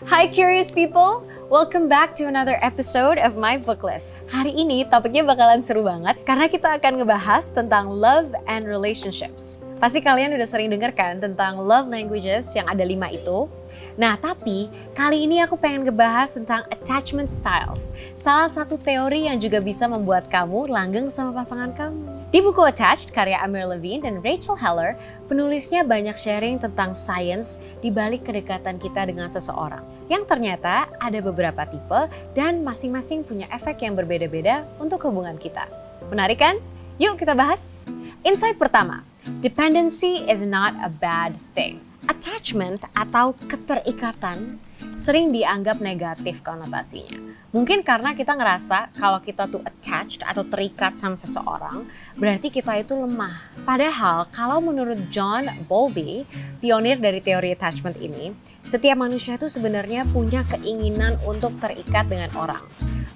Hi curious people, welcome back to another episode of my book list. Hari ini topiknya bakalan seru banget karena kita akan ngebahas tentang love and relationships. Pasti kalian udah sering denger kan tentang love languages yang ada 5 itu. Nah tapi kali ini aku pengen ngebahas tentang attachment styles. Salah satu teori yang juga bisa membuat kamu langgeng sama pasangan kamu. Di buku Attached karya Amir Levine dan Rachel Heller, penulisnya banyak sharing tentang science di balik kedekatan kita dengan seseorang. Yang ternyata ada beberapa tipe dan masing-masing punya efek yang berbeda-beda untuk hubungan kita. Menarik kan? Yuk kita bahas. Insight pertama, dependency is not a bad thing. Attachment atau keterikatan sering dianggap negatif konotasinya. Mungkin karena kita ngerasa kalau kita tuh attached atau terikat sama seseorang, berarti kita itu lemah. Padahal kalau menurut John Bowlby, pionir dari teori attachment ini, setiap manusia itu sebenarnya punya keinginan untuk terikat dengan orang,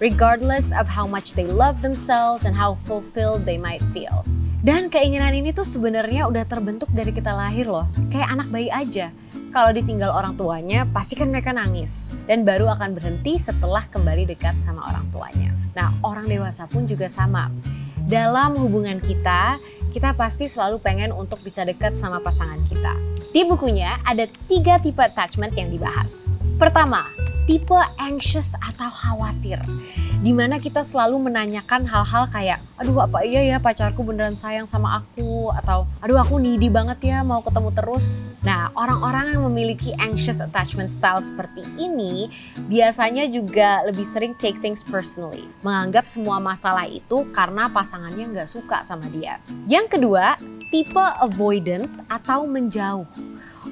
regardless of how much they love themselves and how fulfilled they might feel. Dan keinginan ini tuh sebenarnya udah terbentuk dari kita lahir loh, kayak anak bayi aja. Kalau ditinggal orang tuanya, pasti kan mereka nangis. Dan baru akan berhenti setelah kembali dekat sama orang tuanya. Nah, orang dewasa pun juga sama. Dalam hubungan kita pasti selalu pengen untuk bisa dekat sama pasangan kita. Di bukunya ada 3 tipe attachment yang dibahas. Pertama, tipe anxious atau khawatir. Dimana kita selalu menanyakan hal-hal kayak, aduh apa iya ya pacarku beneran sayang sama aku? Atau aduh aku needy banget ya mau ketemu terus. Nah orang-orang yang memiliki anxious attachment style seperti ini biasanya juga lebih sering take things personally. Menganggap semua masalah itu karena pasangannya nggak suka sama dia. Yang kedua, tipe avoidant atau menjauh.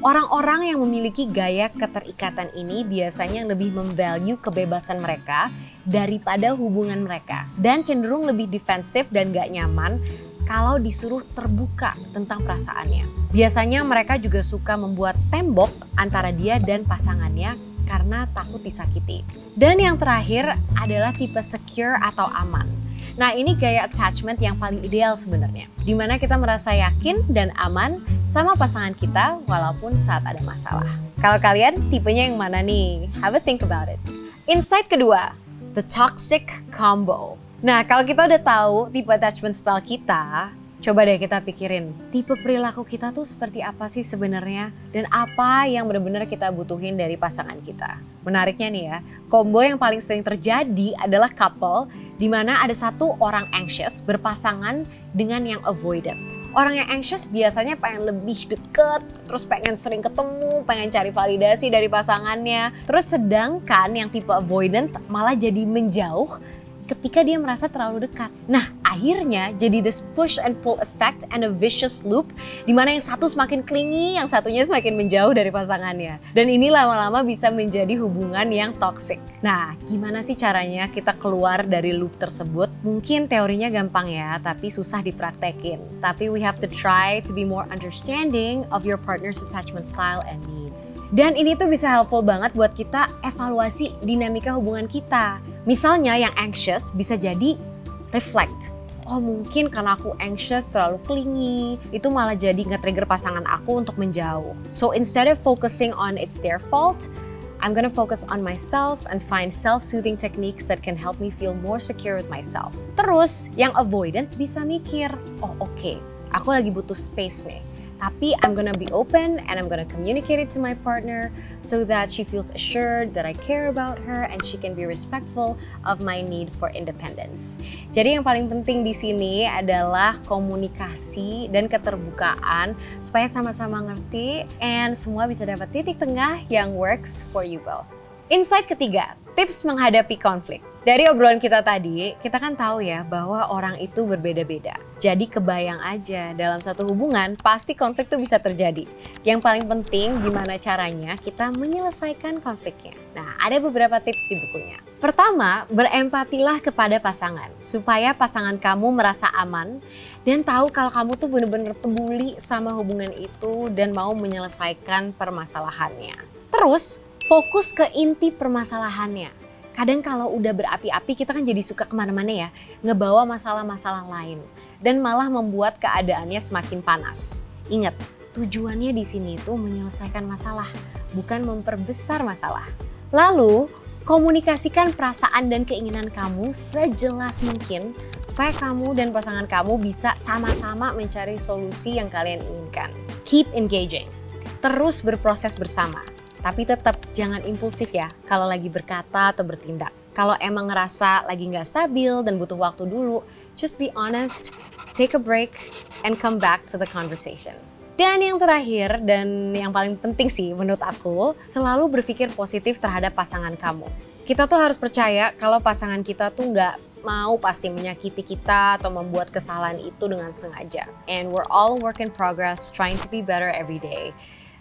Orang-orang yang memiliki gaya keterikatan ini biasanya lebih memvalue kebebasan mereka daripada hubungan mereka. Dan cenderung lebih defensif dan gak nyaman kalau disuruh terbuka tentang perasaannya. Biasanya mereka juga suka membuat tembok antara dia dan pasangannya karena takut disakiti. Dan yang terakhir adalah tipe secure atau aman. Nah ini gaya attachment yang paling ideal sebenarnya. Dimana kita merasa yakin dan aman sama pasangan kita walaupun saat ada masalah. Kalau kalian tipenya yang mana nih? Have a think about it. Insight kedua, the toxic combo. Nah kalau kita udah tahu tipe attachment style kita, coba deh kita pikirin tipe perilaku kita tuh seperti apa sih sebenarnya dan apa yang benar-benar kita butuhin dari pasangan kita. Menariknya nih ya, combo yang paling sering terjadi adalah couple di mana ada satu orang anxious berpasangan dengan yang avoidant. Orang yang anxious biasanya pengen lebih deket, terus pengen sering ketemu, pengen cari validasi dari pasangannya. Terus sedangkan yang tipe avoidant malah jadi menjauh ketika dia merasa terlalu dekat. Nah akhirnya jadi this push and pull effect and a vicious loop di mana yang satu semakin clingy, yang satunya semakin menjauh dari pasangannya. Dan ini lama-lama bisa menjadi hubungan yang toxic. Nah gimana sih caranya kita keluar dari loop tersebut? Mungkin teorinya gampang ya, tapi susah dipraktekin. Tapi we have to try to be more understanding of your partner's attachment style and needs. Dan ini tuh bisa helpful banget buat kita evaluasi dinamika hubungan kita. Misalnya yang anxious bisa jadi reflect. Oh mungkin karena aku anxious terlalu clingy, itu malah jadi nge-trigger pasangan aku untuk menjauh. So instead of focusing on it's their fault, I'm gonna focus on myself and find self-soothing techniques that can help me feel more secure with myself. Terus yang avoidant bisa mikir, oh oke, aku lagi butuh space nih. Tapi I'm gonna be open and I'm gonna communicate it to my partner so that she feels assured that I care about her and she can be respectful of my need for independence. Jadi yang paling penting di sini adalah komunikasi dan keterbukaan supaya sama-sama ngerti and semua bisa dapat titik tengah yang works for you both. Insight ketiga, tips menghadapi konflik. Dari obrolan kita tadi, kita kan tahu ya bahwa orang itu berbeda-beda. Jadi kebayang aja dalam satu hubungan pasti konflik tuh bisa terjadi. Yang paling penting gimana caranya kita menyelesaikan konfliknya. Nah ada beberapa tips di bukunya. Pertama, berempatilah kepada pasangan supaya pasangan kamu merasa aman dan tahu kalau kamu tuh bener-bener peduli sama hubungan itu dan mau menyelesaikan permasalahannya. Terus fokus ke inti permasalahannya. Kadang kalau udah berapi-api kita kan jadi suka kemana-mana ya, ngebawa masalah-masalah lain dan malah membuat keadaannya semakin panas. Ingat, tujuannya di sini itu menyelesaikan masalah, bukan memperbesar masalah. Lalu, komunikasikan perasaan dan keinginan kamu sejelas mungkin supaya kamu dan pasangan kamu bisa sama-sama mencari solusi yang kalian inginkan. Keep engaging. Terus berproses bersama. Tapi tetap jangan impulsif ya kalau lagi berkata atau bertindak. Kalau emang ngerasa lagi nggak stabil dan butuh waktu dulu, just be honest, take a break, and come back to the conversation. Dan yang terakhir dan yang paling penting sih menurut aku, selalu berpikir positif terhadap pasangan kamu. Kita tuh harus percaya kalau pasangan kita tuh nggak mau pasti menyakiti kita atau membuat kesalahan itu dengan sengaja. And we're all work in progress, trying to be better every day.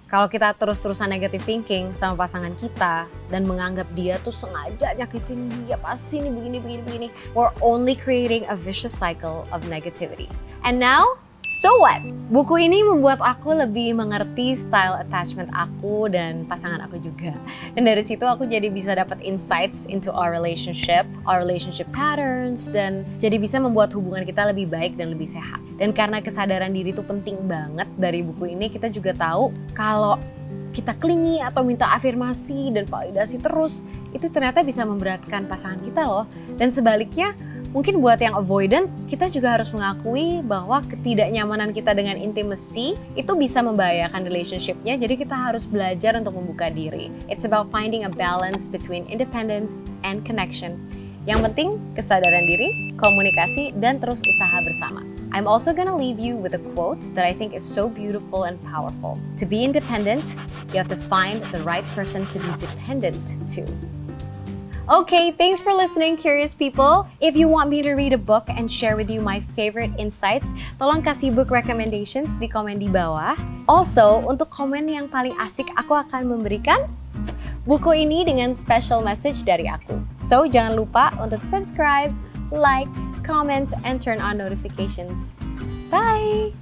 Kalau kita terus-terusan negative thinking sama pasangan kita dan menganggap dia tuh sengaja nyakitin dia, pasti nih begini, we're only creating a vicious cycle of negativity. And now, so what? Buku ini membuat aku lebih mengerti style attachment aku dan pasangan aku juga. Dan dari situ aku jadi bisa dapat insights into our relationship patterns, dan jadi bisa membuat hubungan kita lebih baik dan lebih sehat. Dan karena kesadaran diri itu penting banget, dari buku ini kita juga tahu kalau kita clingy atau minta afirmasi dan validasi terus, itu ternyata bisa memberatkan pasangan kita loh. Dan sebaliknya, mungkin buat yang avoidant, kita juga harus mengakui bahwa ketidaknyamanan kita dengan intimacy itu bisa membahayakan relationship-nya, jadi kita harus belajar untuk membuka diri. It's about finding a balance between independence and connection. Yang penting, kesadaran diri, komunikasi, dan terus usaha bersama. I'm also gonna leave you with a quote that I think is so beautiful and powerful. To be independent, you have to find the right person to be dependent to. Okay, thanks for listening, curious people. If you want me to read a book and share with you my favorite insights, tolong kasih book recommendations di komen di bawah. Also, untuk komen yang paling asik, aku akan memberikan buku ini dengan special message dari aku. So, jangan lupa untuk subscribe, like, comment, and turn on notifications. Bye!